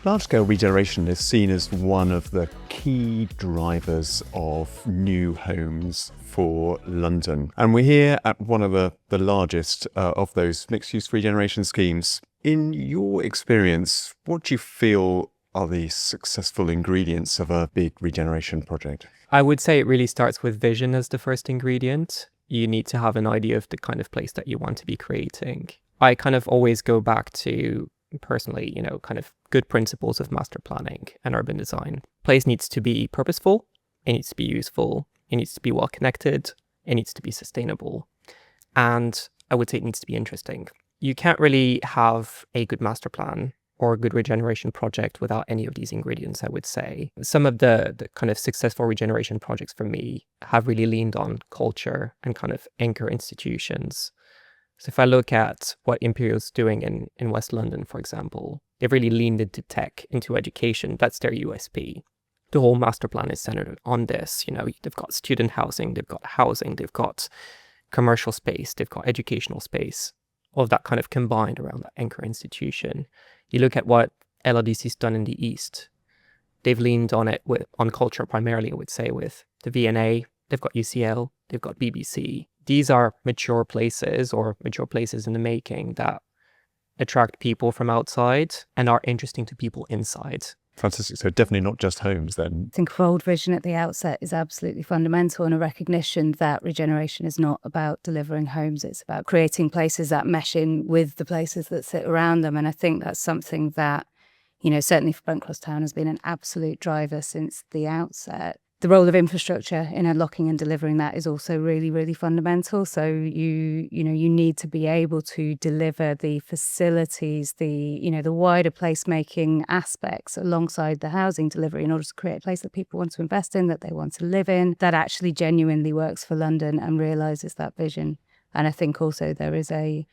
Large-scale regeneration is seen as one of the key drivers of new homes for London. And we're here at one of the largest of those mixed-use regeneration schemes. In your experience, what do you feel are the successful ingredients of a big regeneration project? I would say it really starts with vision as the first ingredient. You need to have an idea of the kind of place that you want to be creating. I kind of always go back to, personally, kind of good principles of master planning and urban design. Place needs to be purposeful, it needs to be useful, it needs to be well connected, it needs to be sustainable. And I would say it needs to be interesting. You can't really have a good master plan or a good regeneration project without any of these ingredients, I would say. Some of the kind of successful regeneration projects for me have really leaned on culture and kind of anchor institutions. So if I look at what Imperial's doing in West London, for example, they've really leaned into tech, into education. That's their USP. The whole master plan is centered on this. They've got student housing, they've got commercial space, they've got educational space, all of that kind of combined around that anchor institution. You look at what LRDC's done in the East. They've leaned on it on culture primarily, I would say, with the V&A. They've got UCL, they've got BBC. These are mature places in the making that attract people from outside and are interesting to people inside. Fantastic. So definitely not just homes then. I think bold vision at the outset is absolutely fundamental, and a recognition that regeneration is not about delivering homes. It's about creating places that mesh in with the places that sit around them. And I think that's something that, certainly for Brent Cross Town has been an absolute driver since the outset. The role of infrastructure in unlocking and delivering that is also really, really fundamental. So you need to be able to deliver the facilities, the wider placemaking aspects alongside the housing delivery in order to create a place that people want to invest in, that they want to live in, that actually genuinely works for London and realises that vision. And I think also there is a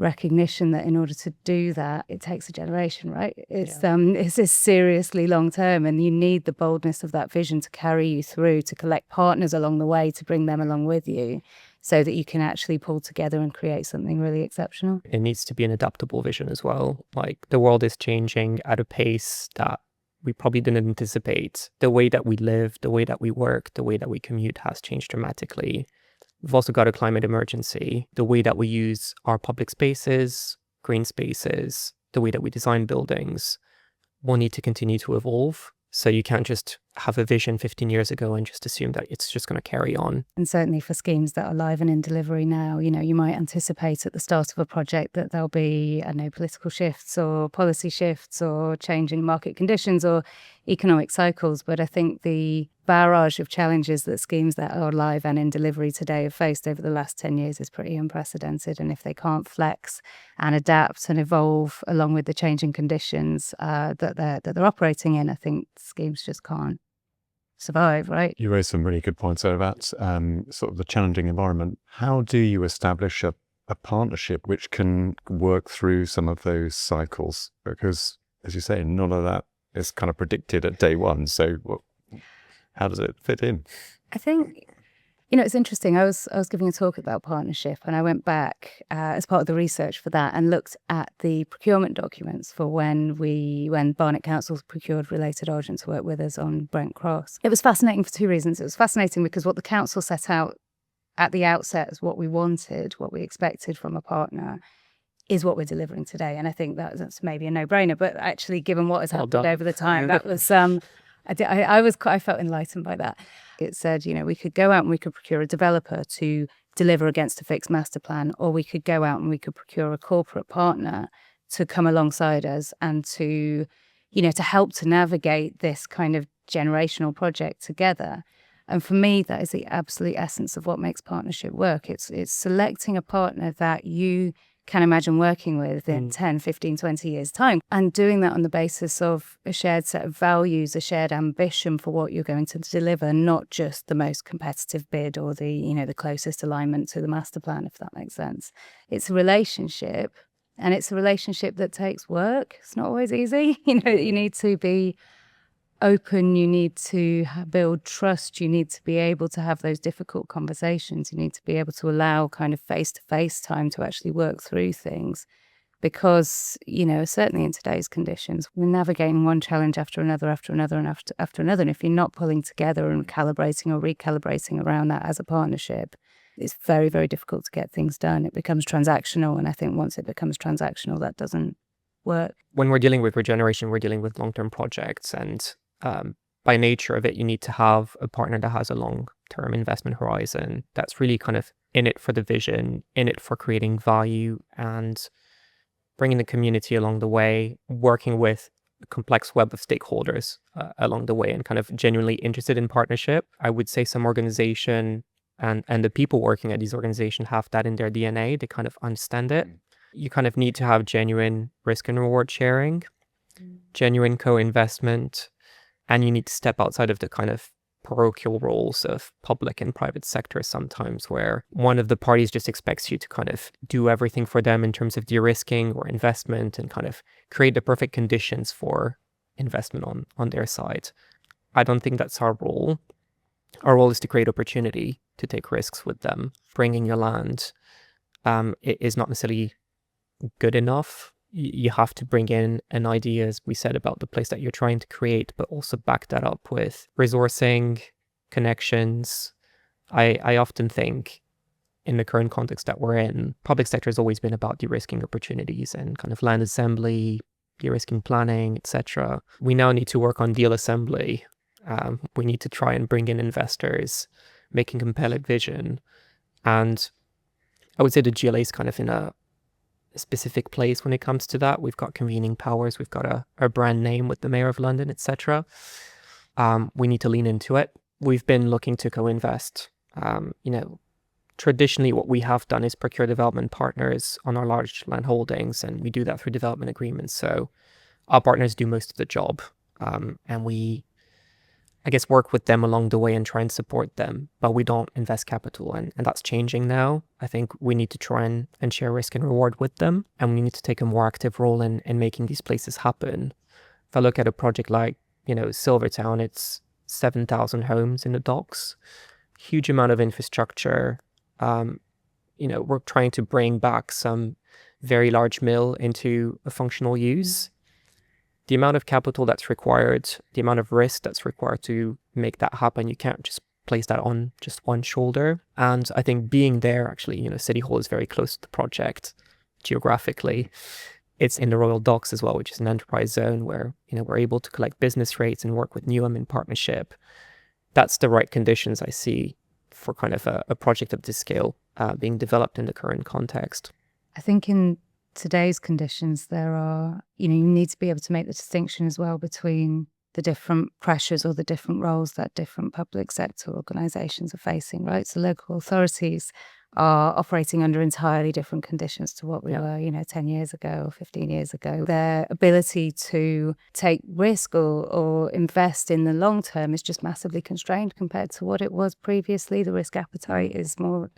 recognition that in order to do that, it takes a generation, right? It's seriously long term, and you need the boldness of that vision to carry you through, to collect partners along the way, to bring them along with you, so that you can actually pull together and create something really exceptional. It needs to be an adaptable vision as well. Like, the world is changing at a pace that we probably didn't anticipate. The way that we live, the way that we work, the way that we commute has changed dramatically. We've also got a climate emergency. The way that we use our public spaces, green spaces, the way that we design buildings will need to continue to evolve. So you can't just have a vision 15 years ago and just assume that it's just going to carry on. And certainly for schemes that are live and in delivery now, you might anticipate at the start of a project that there'll be, political shifts or policy shifts or changing market conditions or economic cycles. But I think the barrage of challenges that schemes that are live and in delivery today have faced over the last 10 years is pretty unprecedented. And if they can't flex and adapt and evolve along with the changing conditions that they're operating in, I think schemes just can't survive, right? You raised some really good points there about sort of the challenging environment. How do you establish a partnership which can work through some of those cycles? Because, as you say, none of that is kind of predicted at day one. So how does it fit in? I think, it's interesting. I was giving a talk about partnership, and I went back as part of the research for that and looked at the procurement documents for when Barnet Council procured Related Origin to work with us on Brent Cross. It was fascinating for two reasons. It was fascinating because what the council set out at the outset as what we wanted, what we expected from a partner, is what we're delivering today. And I think that's maybe a no-brainer, but actually, given what has happened over the time, that was I felt enlightened by that. It said, we could go out and we could procure a developer to deliver against a fixed master plan, or we could go out and we could procure a corporate partner to come alongside us and to help to navigate this kind of generational project together. And for me, that is the absolute essence of what makes partnership work. It's selecting a partner that you can imagine working with in 10, 15, 20 years' time, and doing that on the basis of a shared set of values, a shared ambition for what you're going to deliver, not just the most competitive bid or the closest alignment to the master plan, if that makes sense. It's a relationship, and it's a relationship that takes work. It's not always easy. You need to be open, you need to build trust, you need to be able to have those difficult conversations, you need to be able to allow kind of face-to-face time to actually work through things. because, certainly in today's conditions, we're navigating one challenge after another, and after another. And if you're not pulling together and calibrating or recalibrating around that as a partnership, it's very, very difficult to get things done. It becomes transactional. And I think once it becomes transactional, that doesn't work. When we're dealing with regeneration, we're dealing with long-term projects. And by nature of it, you need to have a partner that has a long-term investment horizon, that's really kind of in it for the vision, in it for creating value and bringing the community along the way, working with a complex web of stakeholders along the way, and kind of genuinely interested in partnership. I would say some organization and the people working at these organizations have that in their DNA. They kind of understand it. You kind of need to have genuine risk and reward sharing, genuine co-investment, and you need to step outside of the kind of parochial roles of public and private sector sometimes, where one of the parties just expects you to kind of do everything for them in terms of de-risking or investment and kind of create the perfect conditions for investment on their side. I don't think that's our role. Our role is to create opportunity to take risks with them. Bringing your land it is not necessarily good enough. You have to bring in an idea, as we said, about the place that you're trying to create, but also back that up with resourcing, connections. I often think in the current context that we're in, public sector has always been about de-risking opportunities and kind of land assembly, de-risking planning, etc. We now need to work on deal assembly. We need to try and bring in investors, making compelling vision. And I would say the GLA is kind of in a specific place when it comes to that. We've got convening powers, we've got a brand name with the Mayor of London, etc. We need to lean into it. We've been looking to co-invest. Traditionally what we have done is procure development partners on our large land holdings, and we do that through development agreements. So our partners do most of the job, and we, I guess, work with them along the way and try and support them, but we don't invest capital, and that's changing now. I think we need to try and share risk and reward with them, and we need to take a more active role in making these places happen. If I look at a project like, Silvertown, it's 7,000 homes in the docks, huge amount of infrastructure. We're trying to bring back some very large mill into a functional use. The amount of capital that's required, the amount of risk that's required to make that happen, you can't just place that on just one shoulder. And I think being there, actually, City Hall is very close to the project geographically. It's in the Royal Docks as well, which is an enterprise zone where, we're able to collect business rates and work with Newham in partnership. That's the right conditions I see for kind of a project of this scale being developed in the current context. I think in today's conditions, there are, you need to be able to make the distinction as well between the different pressures or the different roles that different public sector organisations are facing, right? So local authorities are operating under entirely different conditions to what we were, 10 years ago or 15 years ago. Their ability to take risk or invest in the long term is just massively constrained compared to what it was previously. The risk appetite is more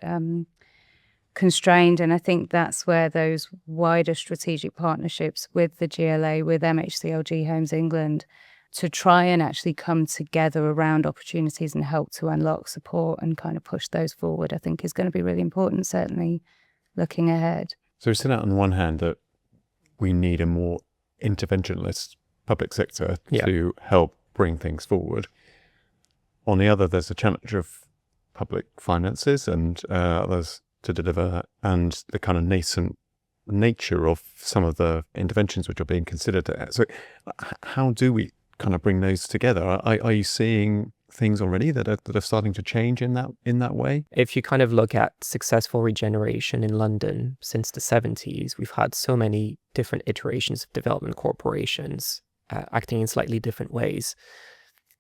constrained, and I think that's where those wider strategic partnerships with the GLA, with MHCLG Homes England, to try and actually come together around opportunities and help to unlock support and kind of push those forward, I think is going to be really important, certainly looking ahead. So we said that on one hand that we need a more interventionist public sector to help bring things forward. On the other, there's a challenge of public finances and others to deliver, and the kind of nascent nature of some of the interventions which are being considered. So how do we kind of bring those together? Are you seeing things already that are starting to change in that way? If you kind of look at successful regeneration in London since the 70s, we've had so many different iterations of development corporations acting in slightly different ways.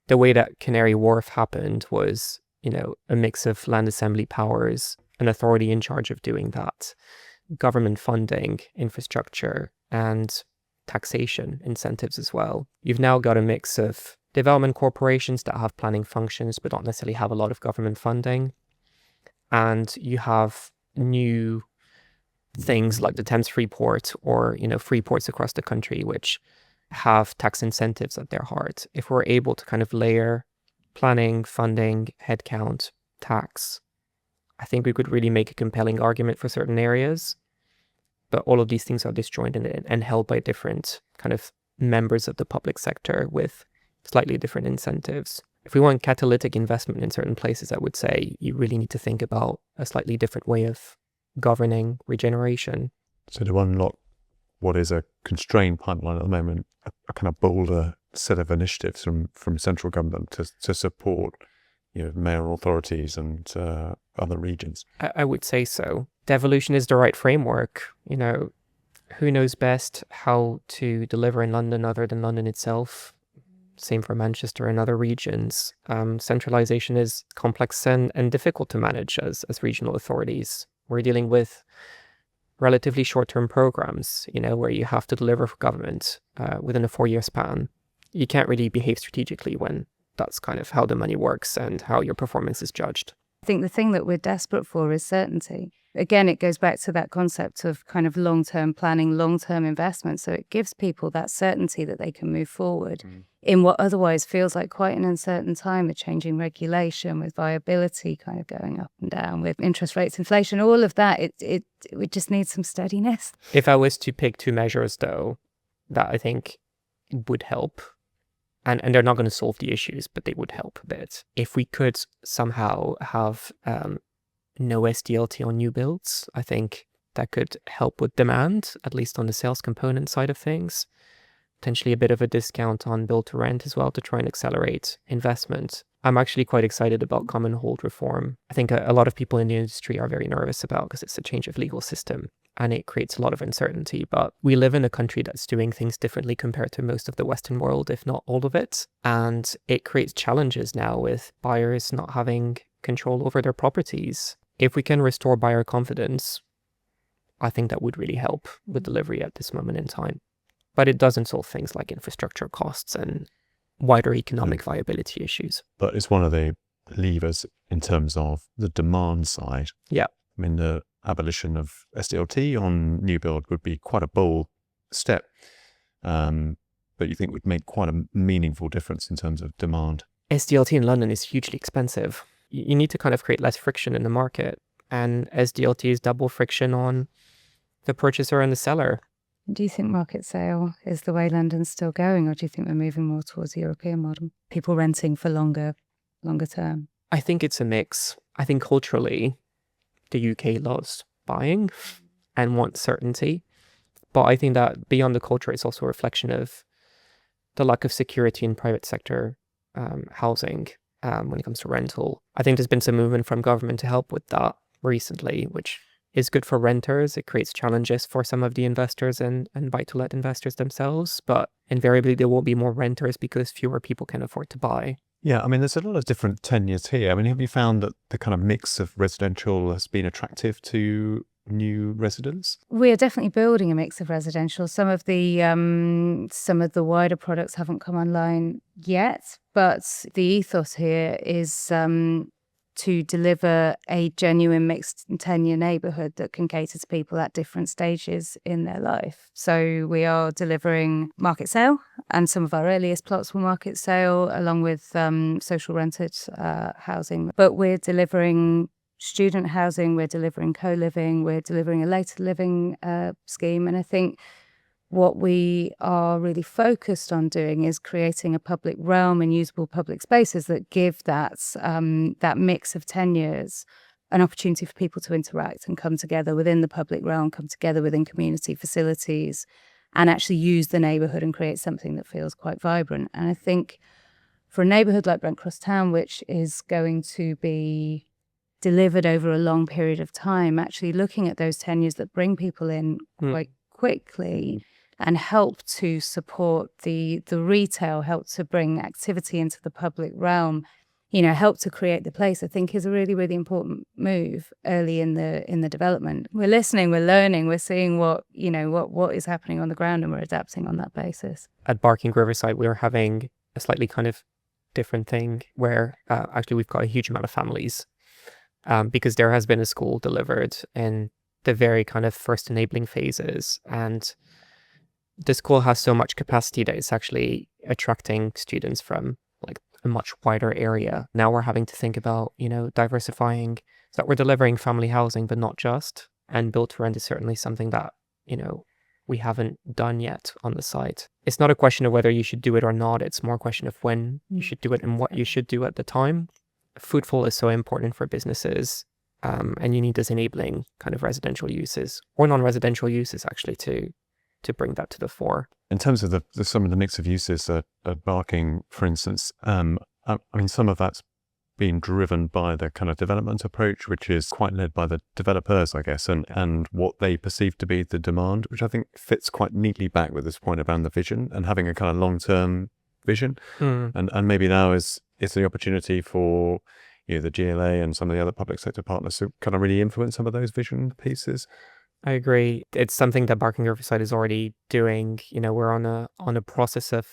The way that Canary Wharf happened was, a mix of land assembly powers, an authority in charge of doing that, government funding, infrastructure, and taxation incentives as well. You've now got a mix of development corporations that have planning functions but don't necessarily have a lot of government funding. And you have new things like the Thames Freeport or, free ports across the country, which have tax incentives at their heart. If we're able to kind of layer planning, funding, headcount, tax, I think we could really make a compelling argument for certain areas. But all of these things are disjointed and held by different kind of members of the public sector with slightly different incentives. If we want catalytic investment in certain places, I would say you really need to think about a slightly different way of governing regeneration. So to unlock what is a constrained pipeline at the moment, a kind of bolder set of initiatives from central government to support, mayoral authorities and other regions. I would say so. Devolution is the right framework. Who knows best how to deliver in London other than London itself? Same for Manchester and other regions. Centralization is complex and difficult to manage as regional authorities. We're dealing with relatively short-term programs, where you have to deliver for government within a 4-year span. You can't really behave strategically when that's kind of how the money works and how your performance is judged. I think the thing that we're desperate for is certainty. Again, it goes back to that concept of kind of long-term planning, long-term investment. So it gives people that certainty that they can move forward in what otherwise feels like quite an uncertain time, with changing regulation, with viability kind of going up and down, with interest rates, inflation, all of that. We just need some steadiness. If I was to pick 2 measures, though, that I think would help, and they're not going to solve the issues, but they would help a bit. If we could somehow have no SDLT on new builds, I think that could help with demand, at least on the sales component side of things. Potentially a bit of a discount on build to rent as well to try and accelerate investment. I'm actually quite excited about common hold reform. I think a lot of people in the industry are very nervous about, because it's a change of legal system and it creates a lot of uncertainty. But we live in a country that's doing things differently compared to most of the Western world, if not all of it. And it creates challenges now with buyers not having control over their properties. If we can restore buyer confidence, I think that would really help with delivery at this moment in time. But it doesn't solve things like infrastructure costs and wider economic viability issues. But it's one of the levers in terms of the demand side. Yeah. I mean, the abolition of SDLT on new build would be quite a bold step, but you think would make quite a meaningful difference in terms of demand. SDLT in London is hugely expensive. You need to kind of create less friction in the market, and SDLT is double friction on the purchaser and the seller. Do you think market sale is the way London's still going, or do you think we're moving more towards the European model? People renting for longer term? I think it's a mix. I think culturally, the UK loves buying and wants certainty. But I think that beyond the culture, it's also a reflection of the lack of security in private sector housing when it comes to rental. I think there's been some movement from government to help with that recently, which is good for renters. It creates challenges for some of the investors and buy-to-let investors themselves, but invariably there will be more renters because fewer people can afford to buy. Yeah, I mean, there's a lot of different tenures here. I mean, have you found that the kind of mix of residential has been attractive to new residents? We are definitely building a mix of residential. Some of the wider products haven't come online yet, but the ethos here is to deliver a genuine mixed tenure neighbourhood that can cater to people at different stages in their life. So we are delivering market sale, and some of our earliest plots were market sale, along with social rented housing. But we're delivering student housing, we're delivering co-living, we're delivering a later living scheme. And I think what we are really focused on doing is creating a public realm and usable public spaces that give that mix of tenures an opportunity for people to interact and come together within the public realm, come together within community facilities, and actually use the neighbourhood and create something that feels quite vibrant. And I think for a neighbourhood like Brent Cross Town, which is going to be delivered over a long period of time, actually looking at those tenures that bring people in quite quickly and help to support the retail, help to bring activity into the public realm, help to create the place, I think is a really, really important move early in the development. We're listening, we're learning, we're seeing what is happening on the ground, and we're adapting on that basis. At Barking Riverside, we are having a slightly kind of different thing where actually we've got a huge amount of families because there has been a school delivered in the very kind of first enabling phases, and the school has so much capacity that it's actually attracting students from like a much wider area. Now we're having to think about, diversifying so that we're delivering family housing, but not just. And build to rent is certainly something that, we haven't done yet on the site. It's not a question of whether you should do it or not. It's more a question of when you should do it and what you should do at the time. Footfall is so important for businesses, and you need those enabling kind of residential uses or non-residential uses actually to bring that to the fore. In terms of some of the mix of uses at Barking, for instance, I mean, some of that's been driven by the kind of development approach, which is quite led by the developers, I guess, and what they perceive to be the demand, which I think fits quite neatly back with this point around the vision and having a kind of long-term vision. And maybe now is the opportunity for the GLA and some of the other public sector partners to kind of really influence some of those vision pieces. I agree. It's something that Barking Riverside is already doing. We're on a process of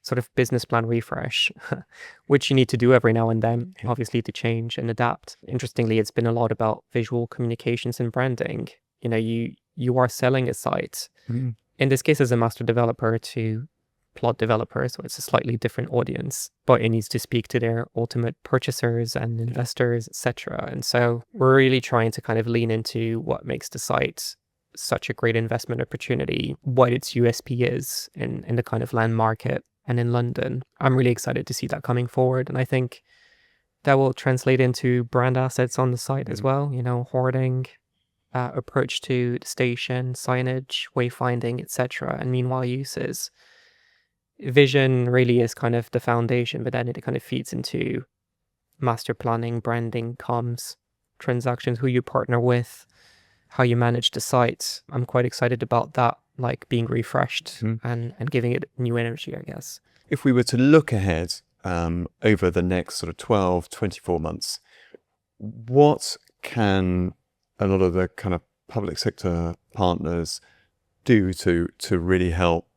sort of business plan refresh, which you need to do every now and then, obviously, to change and adapt. Interestingly, it's been a lot about visual communications and branding. You are selling a site, in this case as a master developer to plot developers, so it's a slightly different audience, but it needs to speak to their ultimate purchasers and investors, etc. And so we're really trying to kind of lean into what makes the site such a great investment opportunity, what its USP is in the kind of land market. And in London, I'm really excited to see that coming forward. And I think that will translate into brand assets on the site as well, hoarding, approach to the station, signage, wayfinding, etc. And meanwhile uses. Vision really is kind of the foundation, but then it kind of feeds into master planning, branding, comms, transactions, who you partner with, how you manage the site. I'm quite excited about that, like being refreshed and giving it new energy, I guess. If we were to look ahead over the next sort of 12, 24 months, what can a lot of the kind of public sector partners do to really help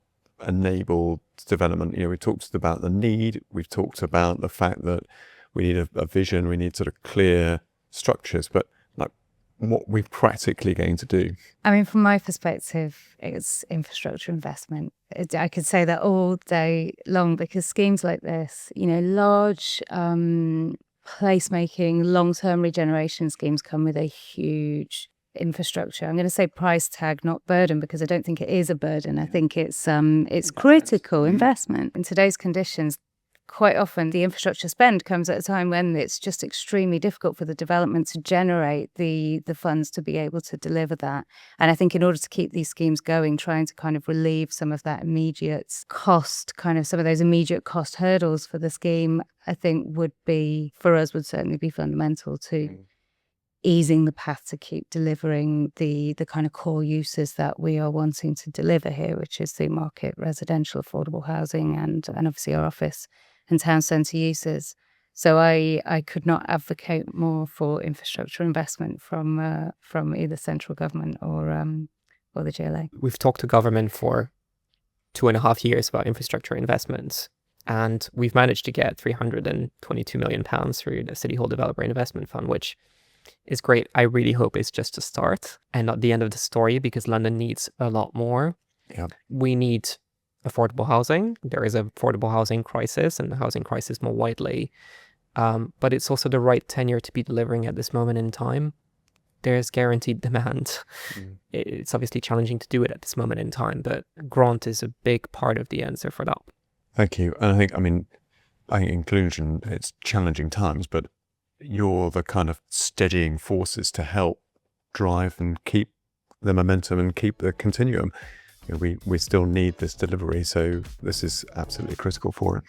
enable development? We've talked about the need, we've talked about the fact that we need a vision, we need sort of clear structures, but what we're practically going to do? I mean, from my perspective, it's infrastructure investment. I could say that all day long because schemes like this, large placemaking, long-term regeneration schemes come with a huge infrastructure. I'm going to say price tag, not burden, because I don't think it is a burden. I think it's critical investment. In today's conditions, quite often the infrastructure spend comes at a time when it's just extremely difficult for the development to generate the funds to be able to deliver that. And I think in order to keep these schemes going, trying to kind of relieve some of that immediate cost, kind of some of those immediate cost hurdles for the scheme, I think would certainly be fundamental to easing the path to keep delivering the kind of core uses that we are wanting to deliver here, which is the market, residential, affordable housing, and obviously our office and town centre uses. So I could not advocate more for infrastructure investment from either central government or the GLA. We've talked to government for 2.5 years about infrastructure investments, and we've managed to get £322 million through the City Hall Developer Investment Fund, which is great. I really hope it's just a start and not the end of the story, because London needs a lot more. Yeah. We need affordable housing. There is an affordable housing crisis and the housing crisis more widely. But it's also the right tenure to be delivering at this moment in time. There's guaranteed demand. It's obviously challenging to do it at this moment in time, but grant is a big part of the answer for that. Thank you. And I think inclusion, it's challenging times, but you're the kind of steadying forces to help drive and keep the momentum and keep the continuum. We still need this delivery, so this is absolutely critical for it.